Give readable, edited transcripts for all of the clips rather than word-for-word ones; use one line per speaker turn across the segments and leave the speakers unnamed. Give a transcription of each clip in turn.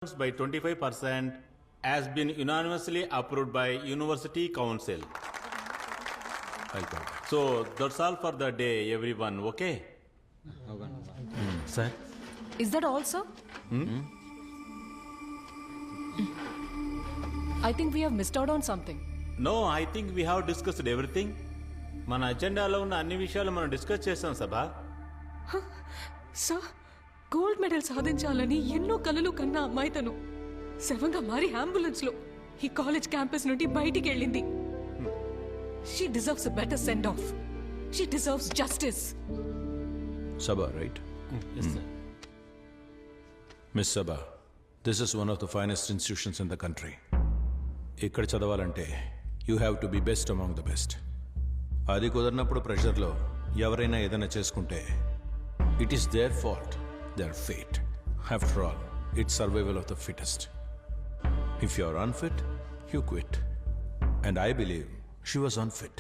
by 25% has been unanimously approved by University Council. So that's all for the day, everyone. Okay? Sir?
Is that all, sir? I think we have missed out on something.
No, I think we have discussed everything. మన అజెండాలో ఉన్న అన్ని విషయాలు మనం discuss చేస్తాం సభా.
Sir gold medal సాధించాలని ఎన్నో కలలు కన్నా అమ్మాయి తను శవంగా మారి అంబులెన్స్ లో ఈ కాలేజ్ క్యాంపస్ నుండి బయటికి వెళ్ళింది. She deserves a better send off. She deserves justice.
Sabha, right?
Yes, sir.
Miss Sabha, this is one of the finest institutions in the country. ఇక్కడ చదవాలంటే you have to be best among the best. అది కుదరినప్పుడు ప్రెషర్లో ఎవరైనా ఏదైనా చేసుకుంటే it is their fault, their fate. After all it's survival of the fittest. If you are unfit, you quit. And I believe she was unfit.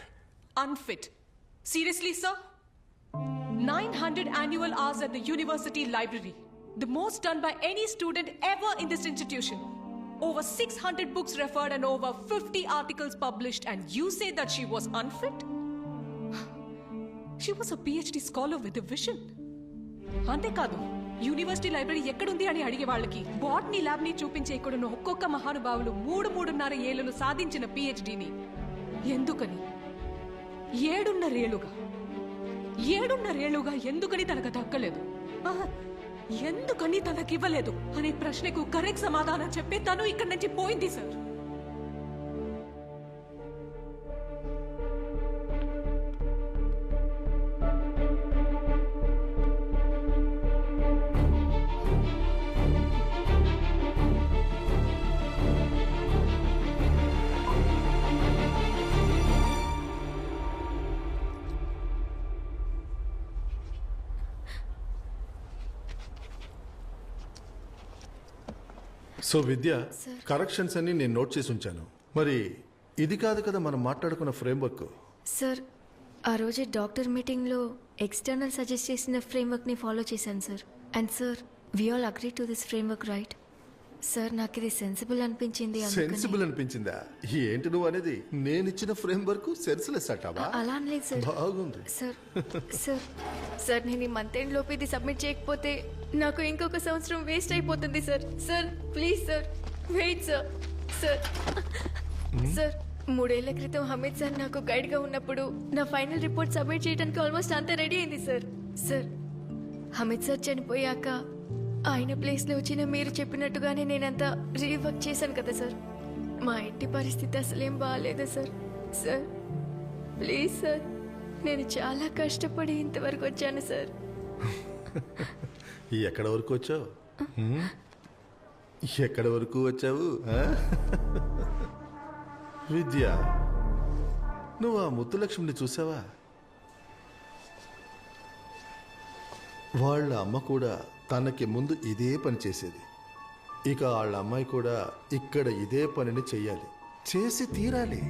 Unfit? Seriously, sir? 900 annual hours at the university library. The most done by any student ever in this institution. Over 600 books referred and over 50 articles published, and you say that she was unfit? She was a PhD scholar with a vision. అంతేకాదు university library ఎక్కడుంది అని అడిగే వాళ్ళకి botany lab ని చూపించే ఇక్కడున్న ఒక్కొక్క మహానుభావులు 3.5 ఏళ్లలో సాధించిన పిహెచ్డిని ఎందుకని 7.5 ఏళ్లుగా ఎందుకని తనకు దక్కలేదు, ఎందుకని తనకివ్వలేదు అనే ప్రశ్నకు కరెక్ట్ సమాధానం చెప్పి తను ఇక్కడి నుంచి పోయింది సార్.
సో విద్య, కరెక్షన్స్ అన్ని నేను నోట్ చేసి ఉంచాను. మరి ఇది కాదు కదా మనం మాట్లాడుకున్న ఫ్రేమ్వర్క్.
సార్ ఆ రోజే డాక్టర్ మీటింగ్లో ఎక్స్టర్నల్ సజెస్ట్ చేసిన ఫ్రేమ్వర్క్ని ఫాలో చేశాను sir. And sir we all agree to this framework, right? Sir నాకు ఇది సెన్సిబుల్ అనిపించింది.
సెన్సిబుల్ అనిపించిందా? ఏంటి నువ్వు అనేది? నేను ఇచ్చిన ఫ్రేమ్వర్క్ సెన్స్లెస్ అంటావా?
అలా అనలేదు సార్.
బాగుంది
సార్. సార్ సార్ నేను ఈ మంత్ ఎండ్ లోపు ఇది సబ్మిట్ చేయకపోతే నాకు ఇంకొక సంవత్సరం వేస్ట్ అయిపోతుంది sir. Sir please sir, wait sir. Sir sir 3 ఏళ్ల క్రితం హమీద్ సార్ నాకు గైడ్గా ఉన్నప్పుడు నా ఫైనల్ రిపోర్ట్ సబ్మిట్ చేయడానికి ఆల్మోస్ట్ అంతా రెడీ అయింది సార్. సార్ హమీద్ సార్ చనిపోయాక ఆయన ప్లేస్లో వచ్చిన మీరు చెప్పినట్టుగానే నేనంతా రీవర్క్ చేశాను కదా సార్. మా ఇంటి పరిస్థితి అసలేం బాగాలేదు సార్. సార్ ప్లీజ్ సార్, నేను చాలా కష్టపడి ఇంతవరకు వచ్చాను సార్.
ఎక్కడ వరకు వచ్చావు? ఎక్కడ వరకు వచ్చావు విద్య? నువ్వు ఆ ముత్తులక్ష్మిని చూసావా? వాళ్ళ అమ్మ కూడా తనకి ముందు ఇదే పని చేసేది. ఇక వాళ్ళ అమ్మాయి కూడా ఇక్కడ ఇదే పనిని చెయ్యాలి, చేసి తీరాలి.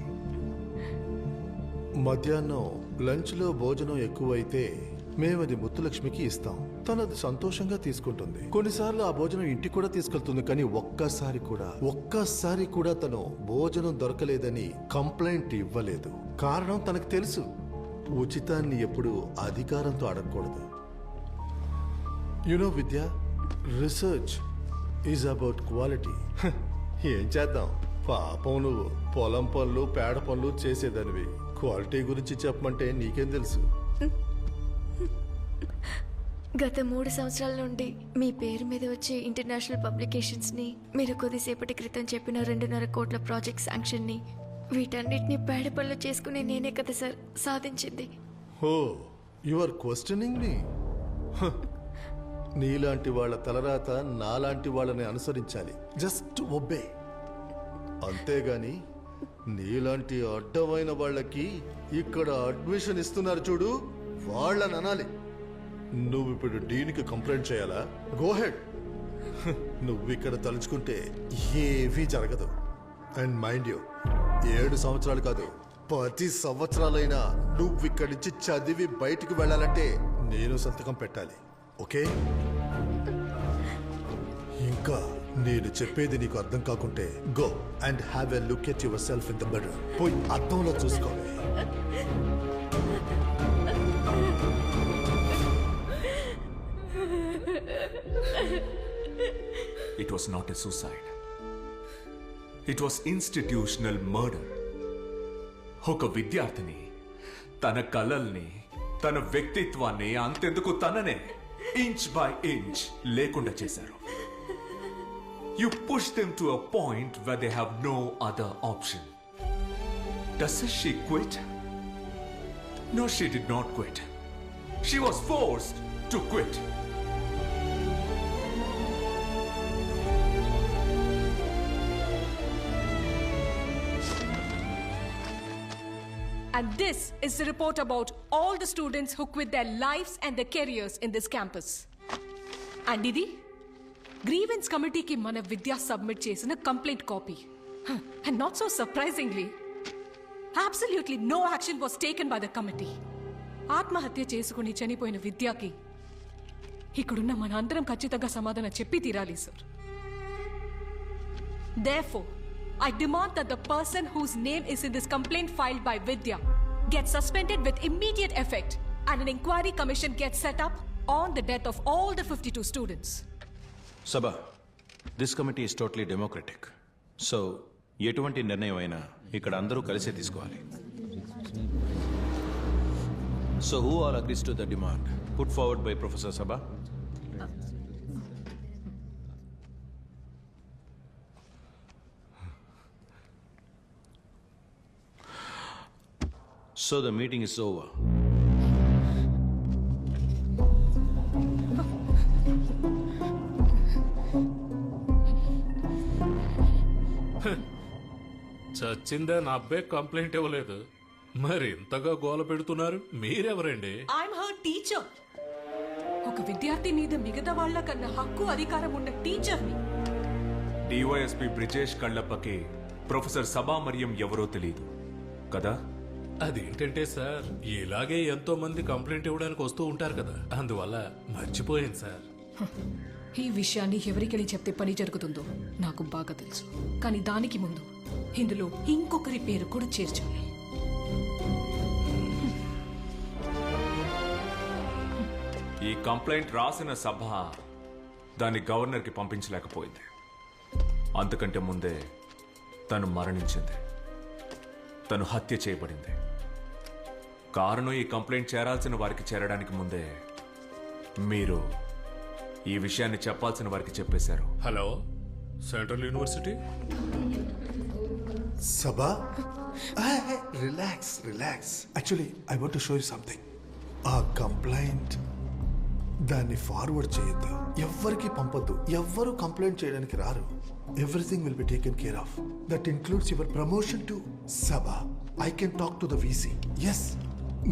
మధ్యాహ్నం లంచ్లో భోజనం ఎక్కువైతే మేమది ముత్తులక్ష్మికి ఇస్తాం. తనది సంతోషంగా తీసుకుంటుంది. కొన్నిసార్లు ఆ భోజనం ఇంటికి కూడా తీసుకెళ్తుంది. కానీ ఒక్కసారి కూడా తను భోజనం దొరకలేదని కంప్లైంట్ ఇవ్వలేదు. కారణం తనకు తెలుసు, ఉచితాన్ని ఎప్పుడు అధికారంతో అడగకూడదు. You know Vidya, research is about quality. ఏం చేద్దాం, పాపం నువ్వు పొలం పనులు పేడ పనులు చేసేదానివి. క్వాలిటీ గురించి చెప్పమంటే నీకేం తెలుసు?
గత 3 సంవత్సరాల నుండి మీ పేరు మీద వచ్చే ఇంటర్నేషనల్ పబ్లికేషన్స్ని, మీరు కొద్దిసేపటి క్రితం చెప్పిన 2.5 కోట్ల ప్రాజెక్ట్ శాంక్షన్ని, వీటన్నిటిని పేడ పనులు చేసుకుని నేనే కదా సార్ సాధించింది.
ఓ, యు ఆర్ క్వశ్చనింగ్ మీ. నీలాంటి వాళ్ళ తలరాత నాలాంటి వాళ్ళని అనుసరించాలి. జస్ట్ ఒబే, అంతేగాని నీలాంటి అడ్డమైన వాళ్ళకి ఇక్కడ అడ్మిషన్ ఇస్తున్నారు చూడు, వాళ్ళని అనాలి. నువ్వు ఇప్పుడు డీన్కి కంప్లైంట్ చేయాలా? Go head. నువ్వు ఇక్కడ తలుచుకుంటే ఏవీ జరగదు. అండ్ మైండ్ యూ, 7 సంవత్సరాలు కాదు 10 సంవత్సరాలైనా నువ్వు ఇక్కడి నుంచి చదివి బయటికి వెళ్ళాలంటే నేను సంతకం పెట్టాలి. ఓకే? ఇంకా నేను చెప్పేది నీకు అర్థం కాకుంటే go and have a look at your self in the mirror. పోయి అద్దంలో చూసుకోవాలి.
It was not a suicide. It was institutional murder. ఒక విద్యార్థిని తన కలల్ని, తన వ్యక్తిత్వాన్ని, అంతెందుకు తననే ఇంచ్ బై ఇంచ్ లేకుండా చేశారు. You push them to a point where they have no other option. Doesn't she quit? No, she did not quit. She was forced to quit.
And this is the report about all the students who quit their lives and their careers in this campus. And ఇది grievance కమిటీకి మన విద్య submit చేసిన complaint copy. And not so surprisingly, absolutely no action was taken by the committee. ఆత్మహత్య చేసుకుని చనిపోయిన విద్యకి ఇక్కడున్న మన అందరం ఖచ్చితంగా సమాధానం చెప్పి తీరాలి sir. Therefore, I demand that the person whose name is in this complaint filed by Vidya gets suspended with immediate effect and an inquiry commission gets set up on the death of all the 52 students.
Sabha, this committee is totally democratic. So, ఎటువంటి నిర్ణయం అయినా ఇక్కడ అందరూ కలిసే తీసుకోవాలి. So, who all agrees to the demand put forward by Professor Sabha? So the meeting is over.
చచ్చిందే నా అబ్బాయి complaint ఇవ్వలేదు, మరి ఇంతగా గోల పెడుతున్నారు మీరెవరండి?
I'm her teacher. ఒక విద్యార్థి మీద మిగతా వాళ్ళ కన్నా హక్కు అధికారం ఉన్న టీచర్ని.
డివైఎస్పి బ్రిజేష్ కళ్ళప్పకి ప్రొఫెసర్ సభా మరియం ఎవరో తెలియదు కదా?
అదేంటంటే సార్, ఇలాగే ఎంతో మంది కంప్లైంట్ ఇవ్వడానికి వస్తూ ఉంటారు కదా, అందువల్ల మర్చిపోయాను సార్.
ఈ విషయాన్ని ఎవరికెళ్ళి చెప్తే పని జరుగుతుందో నాకు బాగా తెలుసు. కానీ దానికి ముందు ఇందులో ఇంకొకరి పేరు కూడా చేర్చాలి.
ఈ కంప్లైంట్ రాసిన సభ దాన్ని గవర్నర్కి పంపించలేకపోయింది. అంతకంటే ముందే తను మరణించింది, తను హత్య చేయబడింది. కారణం ఈ కంప్లైంట్ చేరాల్సిన వారికి చేరడానికి ముందే మీరు ఈ విషయాన్ని చెప్పాల్సిన వారికి చెప్పేశారు.
Hello, central university.
Sabha, relax relax. Actually I want to show you something. ఆ కంప్లైంట్ దాన్ని ఫార్వర్డ్ చేయొద్దు, ఎవ్వరికి పంపొద్దు. ఎవ్వరు కంప్లైంట్ చేయడానికి రారు. Everything will be taken care of. That includes your promotion to Sabha. I can talk to the VC. Yes,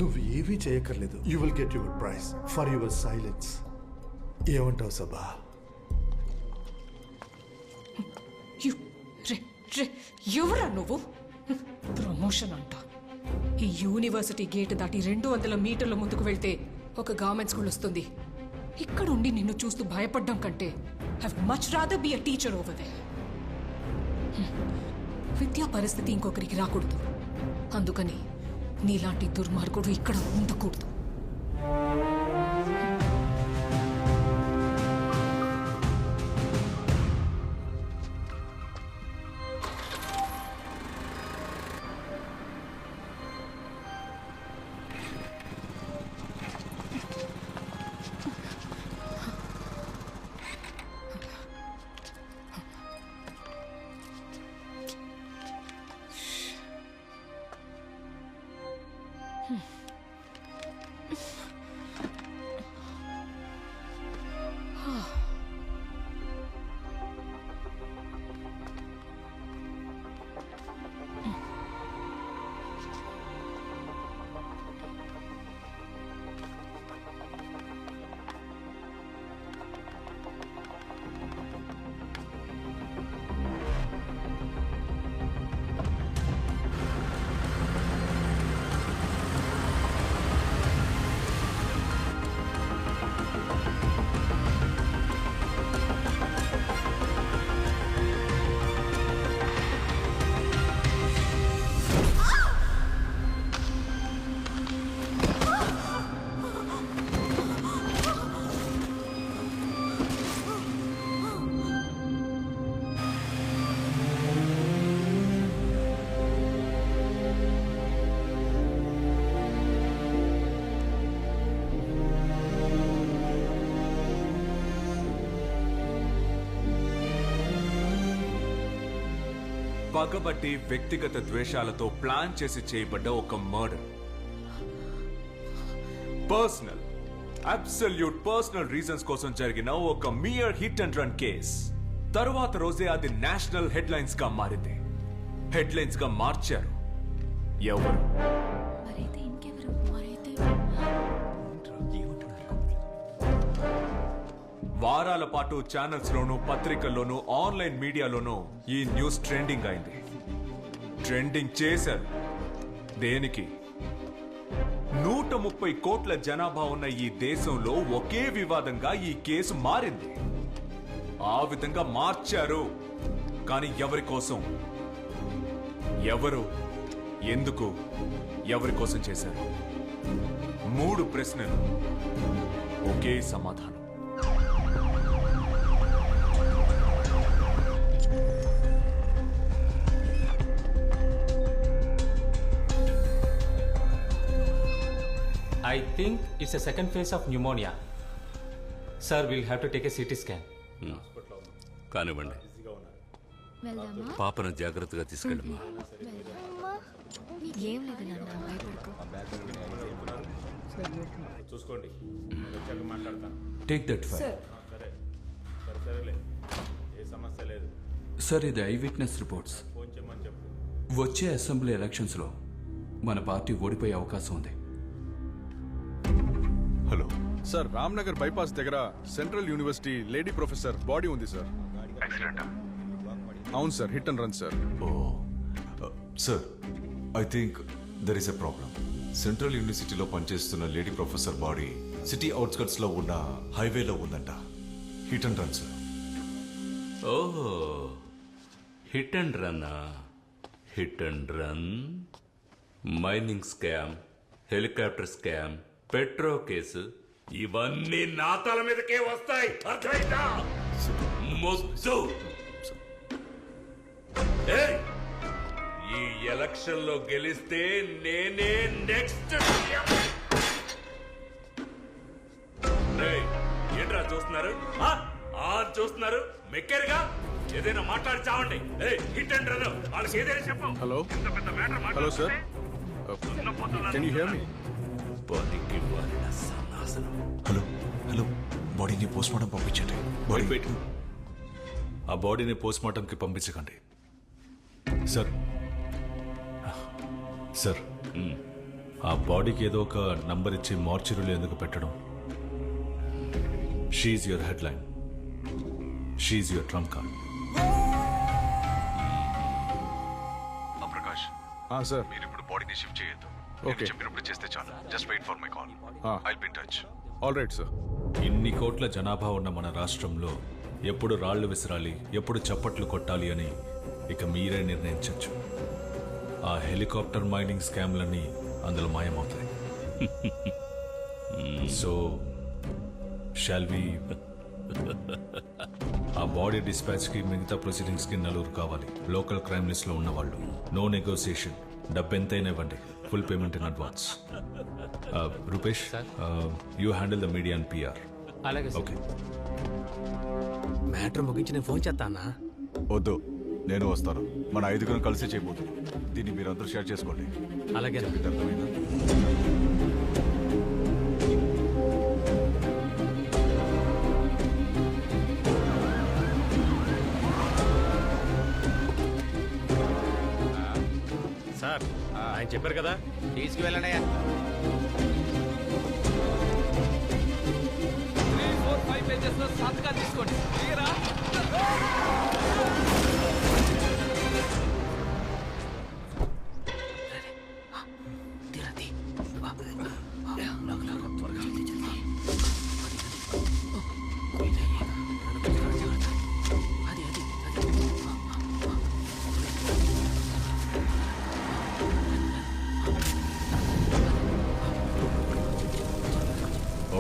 నువ్వు ఏమీ చేయక్కర్లేదు. You will get your price for your silence. ఏమంటావు సభా?
ఎవరా నువ్వు? ప్రమోషన్ అంట. ఈ యూనివర్సిటీ గేట్ దాటి 200 మీటర్ల ముందుకు వెళ్తే ఒక గవర్నమెంట్ స్కూల్ వస్తుంది. ఇక్కడుండి నిన్ను చూస్తూ భయపడ్డం కంటే I would much rather be a teacher over there. విద్యా పరిస్థితి ఇంకొకరికి రాకూడదు. అందుకని నీలాంటి దుర్మార్గుడు ఇక్కడ ఉండకూడదు.
పగబట్టి వ్యక్తిగత ద్వేషాలతో ప్లాన్ చేసి చేయబడ్డ ఒక murder. Personal, absolute personal reasons కోసం జరిగిన ఒక mere hit and run case. తరువాత రోజే అది నేషనల్ హెడ్లైన్స్ గా మారింది. హెడ్లైన్స్ గా మార్చారు ఎవరు?
మరైతే ఇంకెవరు? మరైతే
వారాల పాటు ఛానల్స్ లోను, పత్రికల్లోనూ, ఆన్లైన్ మీడియాలోనూ ఈ న్యూస్ ట్రెండింగ్ అయింది. ట్రెండింగ్ చేశారు. దేనికి? 130 కోట్ల జనాభా ఉన్న ఈ దేశంలో ఒకే వివాదంగా ఈ కేసు మారింది. ఆ విధంగా మార్చారు. కానీ ఎవరి కోసం? ఎవరు? ఎందుకు? ఎవరి కోసం చేశారు? 3 ప్రశ్నలు, ఒకే సమాధానం.
I think it's a second phase of pneumonia. Sir, we'll have to take a CT scan.
కానివ్వండి.
వెళ్దామా?
పాపను జాగ్రత్తగా తీసుకెళ్ళమ్మా.
ఏం లేదు నాన్న, భయపడకు.
చూసుకోండి, వచ్చాక మాట్లాడతాను.
Take that file.
సరేలే, ఏ సమస్య లేదు.
సార్, ఇది ఐ విట్నెస్ రిపోర్ట్స్.
ఫోన్ చేయమని చెప్పు.
వచ్చే అసెంబ్లీ ఎలక్షన్స్లో మన పార్టీ ఓడిపోయే అవకాశం ఉంది.
హలో సార్, రామ్నగర్ బైపాస్ దగ్గర central university lady professor body ఉంది సార్. అవును sir, hit and run sir.
Sir, I think there is a problem. Central యూనివర్సిటీలో పనిచేస్తున్న lady professor body city outskirts లో ఉన్న హైవేలో ఉందంట. Hit and run sir.
ఓహో, hit and run. Hit and run, mining scam, helicopter scam, petro case, ఇవన్నీ నా తల మీదకే వస్తాయి. అర్థమైందా? మొద్దు. ఏయ్, ఈ ఎలక్షన్ లో గెలిస్తే నేనే నెక్స్ట్. ఏంట్రా చూస్తున్నారు? చూస్తున్నారు, మెక్కారుగా. ఏదైనా మాట్లాడి చావండి. హిట్ అండ్ రన్, వాళ్ళకి ఏదైనా చెప్పు.
Hello hello sir, can you hear me?
Hello hello, బాడీని పోస్ట్ మార్టం పంపించండి.
ఆ బాడీని పోస్ట్ మార్టంకి పంపించకండి సార్. సార్, ఆ బాడీకి ఏదో ఒక నంబర్ ఇచ్చి మార్చురీలో ఎందుకు పెట్టడం? షీఈ్ యువర్ హెడ్లైన్, షీఈ్ your trump card.
Prakash
sir,
మీరు ఇప్పుడు బాడీని షిఫ్ట్ చేయొద్దు.
ఓకే,
చెప్పినప్పుడు చేస్తే చాలు. Just wait for my call. I'll be in touch.
All right sir.
ఇన్ని కోట్ల జనాభా ఉన్న మన రాష్ట్రంలో ఎప్పుడు రాళ్లు విసరాలి, ఎప్పుడు చప్పట్లు కొట్టాలి అని ఇక మీరే నిర్ణయించవచ్చు. ఆ హెలికాప్టర్ మైనింగ్ స్కామ్లన్నీ అందులో మాయమవుతాయి. So shall we? ఆ బాడీ డిస్పాచ్కి, మిగతా ప్రొసీడింగ్స్కి 4 కావాలి. లోకల్ క్రైమ్ లిస్ట్లో ఉన్నవాళ్ళు. No negotiation. డబ్బెంతైనా ఇవ్వండి. Full payment in advance. Rupesh, you handle the media and PR.
అలాగే సార్.
ఓకే.
మ్యాటర్ ముగించి నేను ఫోన్ చేస్తానా?
వద్దు, నేను వస్తాను. మన 5 కలిసి చేయబోతుంది. దీన్ని మీరందరూ షేర్ చేసుకోండి.
అలాగే.
అర్థమైందా?
సార్, ఆయన చెప్పారు కదా, తీసుకువెళ్ళండి. 3-4-5 పేజెస్ సంతకాలు తీసుకోండి.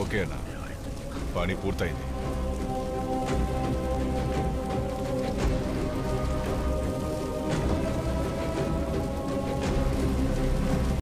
ఓకే అన్న, పని పూర్తయింది.